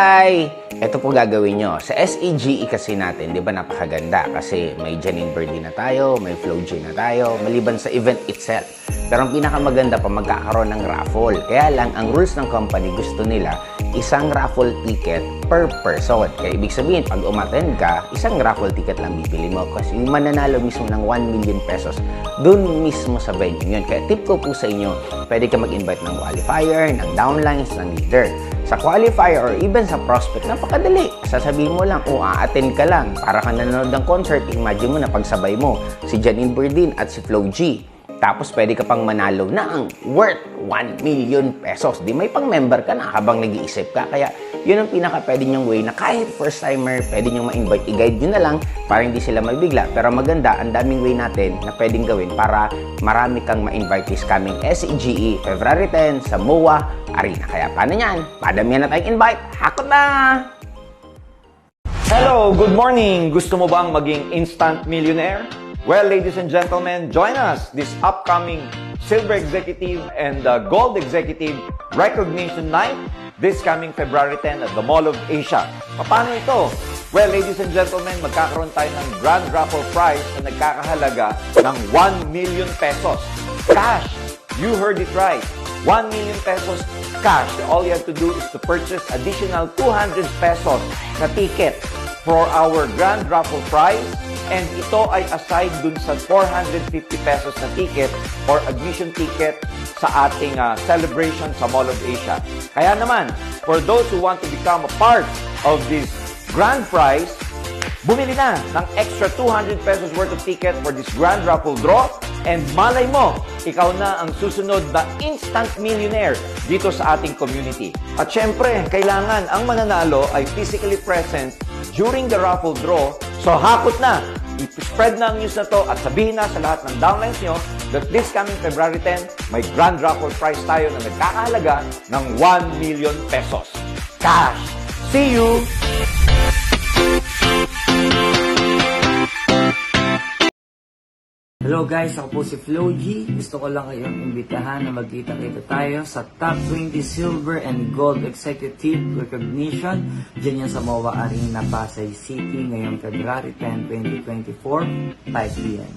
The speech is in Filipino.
Ay, ito po gagawin nyo. Sa SEGE kasi natin, di ba napakaganda? Kasi may Janine Birdie na tayo, may Flo G na tayo, maliban sa event itself. Pero ang pinakamaganda pa, magkakaroon ng raffle. Kaya lang, ang rules ng company, gusto nila isang raffle ticket per person. Kaya ibig sabihin, pag umattend ka, isang raffle ticket lang bibili mo. Kasi yung mananalo mismo ng 1 million pesos, dun mismo sa venue yun. Kaya tip ko po sa inyo, pwede ka mag-invite ng qualifier, ng downlines, ng leader. Sa qualifier or even sa prospect, napakadali. Sasabihin mo lang, a-attend ka lang. Para ka nanonood ng concert, imagine mo na pagsabay mo si Janine Birdie at si Flo G. Tapos pwede ka pang manalo na ang worth 1 million pesos. Di may pang-member ka na habang nag-iisip ka. Kaya yun ang pinaka-pwede nyong way na kahit first-timer, pwede nyong ma-invite. I-guide nyo na lang para hindi sila mabigla. Pero maganda, ang daming way natin na pwedeng gawin para marami kang ma-invite this coming SEGE February 10 sa MOA Arena. Kaya paano yan? Padamihan na tayong invite. Hakot na! Hello, good morning! Gusto mo bang maging instant millionaire? Well, ladies and gentlemen, join us this upcoming Silver Executive and Gold Executive Recognition Night this coming February 10 at the Mall of Asia. Paano ito? Well, ladies and gentlemen, magkakaroon tayo ng Grand Raffle Prize na nagkakahalaga ng 1 million pesos. Cash! You heard it right. 1 million pesos cash. All you have to do is to purchase additional 200 pesos na ticket for our Grand Raffle Prize. And ito ay aside dun sa 450 pesos na ticket or admission ticket sa ating celebration sa Mall of Asia. Kaya naman, for those who want to become a part of this grand prize, bumili na ng extra 200 pesos worth of ticket for this grand raffle draw. And malay mo, ikaw na ang susunod na instant millionaire dito sa ating community. At syempre, kailangan ang mananalo ay physically present during the raffle draw. So hakot na! I-spread na ang news na to at sabihin na sa lahat ng downlines nyo that this coming February 10, may grand raffle prize tayo na nagkakahalaga ng 1 million pesos. Cash! See you! Hello guys, ako po si Flo G. Gusto ko lang kayong imbitahan na magkita-kita tayo sa Top 20 Silver and Gold Executive Recognition dyan yan sa MOA Arena, Pasay City ngayong February 10, 2024, 5 p.m.